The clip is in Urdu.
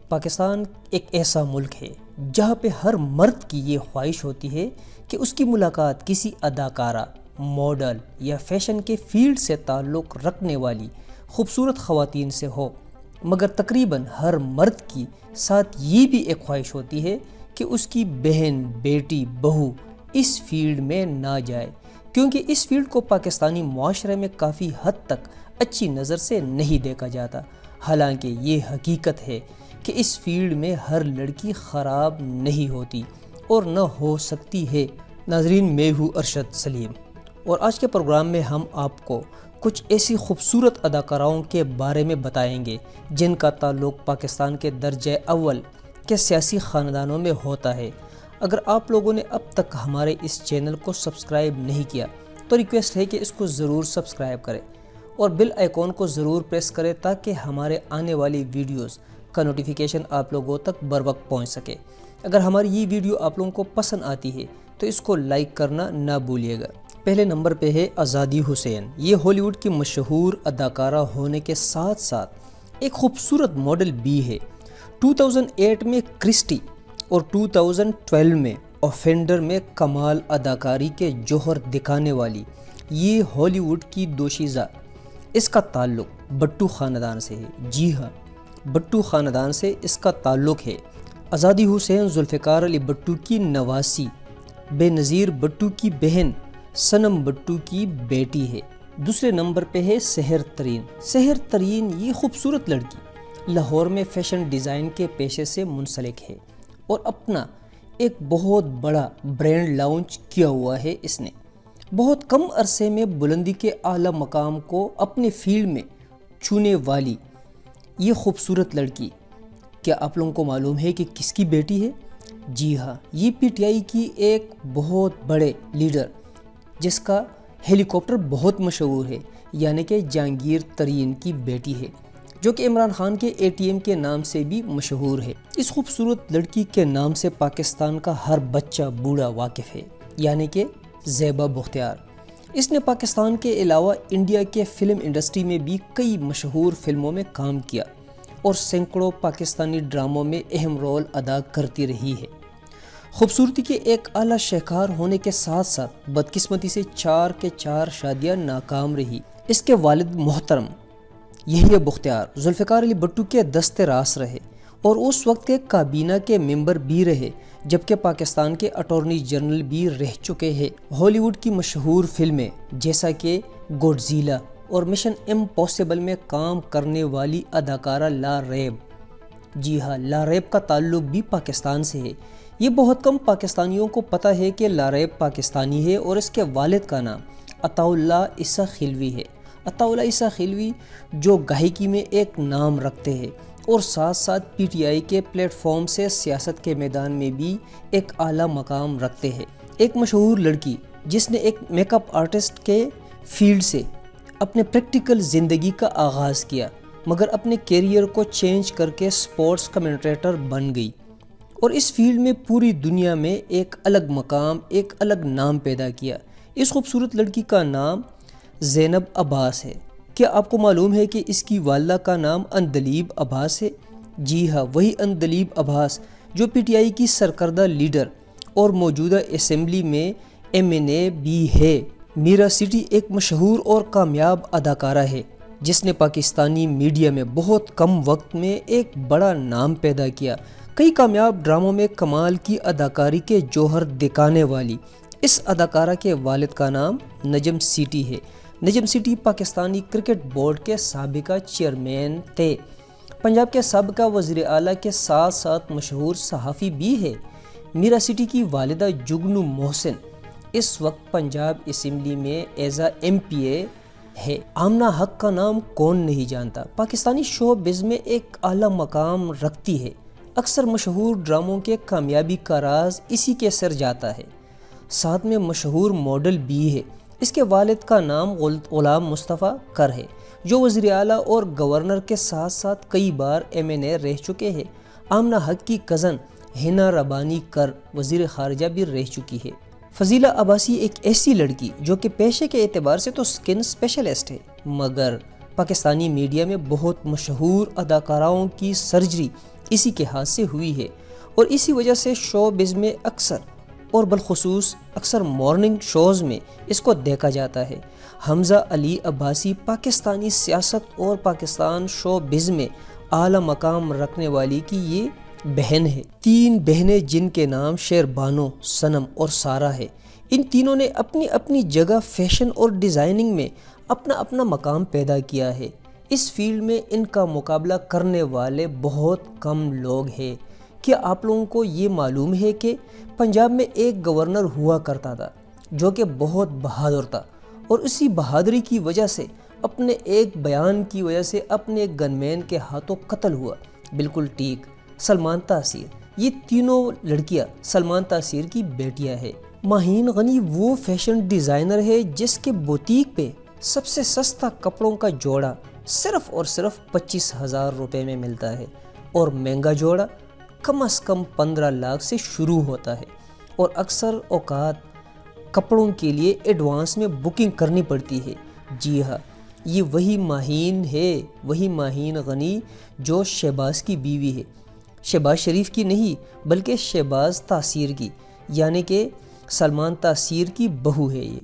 پاکستان ایک ایسا ملک ہے جہاں پہ ہر مرد کی یہ خواہش ہوتی ہے کہ اس کی ملاقات کسی اداکارہ، ماڈل یا فیشن کے فیلڈ سے تعلق رکھنے والی خوبصورت خواتین سے ہو، مگر تقریباً ہر مرد کی ساتھ یہ بھی ایک خواہش ہوتی ہے کہ اس کی بہن، بیٹی، بہو اس فیلڈ میں نہ جائے، کیونکہ اس فیلڈ کو پاکستانی معاشرے میں کافی حد تک اچھی نظر سے نہیں دیکھا جاتا، حالانکہ یہ حقیقت ہے کہ اس فیلڈ میں ہر لڑکی خراب نہیں ہوتی اور نہ ہو سکتی ہے۔ ناظرین، میں ہوں ارشد سلیم اور آج کے پروگرام میں ہم آپ کو کچھ ایسی خوبصورت اداکاراؤں کے بارے میں بتائیں گے جن کا تعلق پاکستان کے درجہ اول کے سیاسی خاندانوں میں ہوتا ہے۔ اگر آپ لوگوں نے اب تک ہمارے اس چینل کو سبسکرائب نہیں کیا تو ریکویسٹ ہے کہ اس کو ضرور سبسکرائب کریں اور بیل آئیکن کو ضرور پریس کریں تاکہ ہمارے آنے والی ویڈیوز کا نوٹیفیکیشن آپ لوگوں تک بر وقت پہنچ سکے۔ اگر ہماری یہ ویڈیو آپ لوگوں کو پسند آتی ہے تو اس کو لائک کرنا نہ بھولیے گا۔ پہلے نمبر پہ ہے آزادی حسین۔ یہ ہالی ووڈ کی مشہور اداکارہ ہونے کے ساتھ ساتھ ایک خوبصورت ماڈل بھی ہے۔ 2008 میں کرسٹی اور 2012 میں اوفینڈر میں کمال اداکاری کے جوہر دکھانے والی یہ ہالی ووڈ کی دوشیزہ، اس کا تعلق بٹو خاندان سے ہے۔ جی ہاں، بٹو خاندان سے اس کا تعلق ہے۔ آزادی حسین ذوالفقار علی بٹو کی نواسی، بے نظیر بٹو کی بہن، صنم بٹو کی بیٹی ہے۔ دوسرے نمبر پہ ہے سحر ترین۔ سحر ترین یہ خوبصورت لڑکی لاہور میں فیشن ڈیزائن کے پیشے سے منسلک ہے اور اپنا ایک بہت بڑا برانڈ لانچ کیا ہوا ہے۔ اس نے بہت کم عرصے میں بلندی کے اعلیٰ مقام کو اپنے فیلڈ میں چھونے والی یہ خوبصورت لڑکی، کیا آپ لوگوں کو معلوم ہے کہ کس کی بیٹی ہے؟ جی ہاں، یہ پی ٹی آئی کی ایک بہت بڑے لیڈر جس کا ہیلی کاپٹر بہت مشہور ہے، یعنی کہ جہانگیر ترین کی بیٹی ہے، جو کہ عمران خان کے ATM کے نام سے بھی مشہور ہے۔ اس خوبصورت لڑکی کے نام سے پاکستان کا ہر بچہ بوڑھا واقف ہے، یعنی کہ زیبا بختیار۔ اس نے پاکستان کے علاوہ انڈیا کے فلم انڈسٹری میں بھی کئی مشہور فلموں میں کام کیا اور سینکڑوں پاکستانی ڈراموں میں اہم رول ادا کرتی رہی ہے۔ خوبصورتی کے ایک اعلیٰ شاہکار ہونے کے ساتھ ساتھ بدقسمتی سے 4 کے 4 شادیاں ناکام رہی۔ اس کے والد محترم یحییٰ بختیار ذوالفقار علی بٹو کے دست راست رہے اور اس وقت کے کابینہ کے ممبر بھی رہے، جبکہ پاکستان کے اٹارنی جنرل بھی رہ چکے ہیں۔ ہالی ووڈ کی مشہور فلمیں جیسا کہ گوڈزیلا اور مشن امپاسبل میں کام کرنے والی اداکارہ لا ریب، جی ہاں، لا ریب کا تعلق بھی پاکستان سے ہے۔ یہ بہت کم پاکستانیوں کو پتہ ہے کہ لا ریب پاکستانی ہے اور اس کے والد کا نام عطا اللہ عیسیٰ خلوی ہے۔ عطا اللہ عیسیٰ خلوی جو گائیکی میں ایک نام رکھتے ہیں اور ساتھ ساتھ پی ٹی آئی کے پلیٹ فارم سے سیاست کے میدان میں بھی ایک اعلیٰ مقام رکھتے ہیں۔ ایک مشہور لڑکی جس نے ایک میک اپ آرٹسٹ کے فیلڈ سے اپنے پریکٹیکل زندگی کا آغاز کیا، مگر اپنے کیریئر کو چینج کر کے سپورٹس کمنٹیٹر بن گئی اور اس فیلڈ میں پوری دنیا میں ایک الگ مقام، ایک الگ نام پیدا کیا۔ اس خوبصورت لڑکی کا نام زینب عباس ہے۔ کیا آپ کو معلوم ہے کہ اس کی والدہ کا نام اندلیب عباس ہے؟ جی ہاں، وہی اندلیب عباس جو پی ٹی آئی کی سرکردہ لیڈر اور موجودہ اسمبلی میں MNA بھی ہے۔ میرا سٹی ایک مشہور اور کامیاب اداکارہ ہے جس نے پاکستانی میڈیا میں بہت کم وقت میں ایک بڑا نام پیدا کیا۔ کئی کامیاب ڈراموں میں کمال کی اداکاری کے جوہر دکھانے والی اس اداکارہ کے والد کا نام نجم سیٹی ہے۔ نجم سیٹی پاکستانی کرکٹ بورڈ کے سابقہ چیئرمین تھے، پنجاب کے سابقہ وزیر اعلیٰ کے ساتھ ساتھ مشہور صحافی بھی ہے۔ میرا سٹی کی والدہ جگنو محسن اس وقت پنجاب اسمبلی میں ایز اے MPA ہے۔ آمنہ حق کا نام کون نہیں جانتا، پاکستانی شو بز میں ایک اعلیٰ مقام رکھتی ہے۔ اکثر مشہور ڈراموں کے کامیابی کا راز اسی کے سر جاتا ہے۔ ساتھ میں مشہور ماڈل بھی ہے۔ اس کے والد کا نام غلام مصطفیٰ کر ہے جو وزیر اعلیٰ اور گورنر کے ساتھ ساتھ کئی بار MNA رہ چکے ہیں۔ آمنہ حق کی کزن ہنا ربانی کر وزیر خارجہ بھی رہ چکی ہے۔ فضیلہ عباسی ایک ایسی لڑکی جو کہ پیشے کے اعتبار سے تو سکن اسپیشلسٹ ہے، مگر پاکستانی میڈیا میں بہت مشہور اداکاراؤں کی سرجری اسی کے ہاتھ سے ہوئی ہے، اور اسی وجہ سے شو بز میں اکثر اور بالخصوص اکثر مارننگ شوز میں اس کو دیکھا جاتا ہے۔ حمزہ علی عباسی پاکستانی سیاست اور پاکستان شو بز میں اعلیٰ مقام رکھنے والی کی یہ بہن ہے۔ 3 بہنیں جن کے نام شیر بانو، صنم اور سارہ ہے۔ ان تینوں نے اپنی اپنی جگہ فیشن اور ڈیزائننگ میں اپنا اپنا مقام پیدا کیا ہے۔ اس فیلڈ میں ان کا مقابلہ کرنے والے بہت کم لوگ ہیں۔ کیا آپ لوگوں کو یہ معلوم ہے کہ پنجاب میں ایک گورنر ہوا کرتا تھا جو کہ بہت بہادر تھا، اور اسی بہادری کی وجہ سے اپنے ایک بیان کی وجہ سے اپنے ایک گن مین کے ہاتھوں قتل ہوا؟ بالکل ٹھیک، سلمان تاثیر۔ یہ تینوں لڑکیاں سلمان تاثیر کی بیٹیاں ہیں۔ ماہین غنی وہ فیشن ڈیزائنر ہے جس کے بوتیک پہ سب سے سستا کپڑوں کا جوڑا صرف اور صرف 25,000 روپے میں ملتا ہے، اور مہنگا جوڑا کم از کم 15 لاکھ سے شروع ہوتا ہے، اور اکثر اوقات کپڑوں کے لیے ایڈوانس میں بکنگ کرنی پڑتی ہے۔ جی ہاں، یہ وہی ماہین ہے، وہی ماہین غنی جو شہباز کی بیوی ہے، شہباز شریف کی نہیں بلکہ شہباز تاثیر کی، یعنی کہ سلمان تاثیر کی بہو ہے یہ۔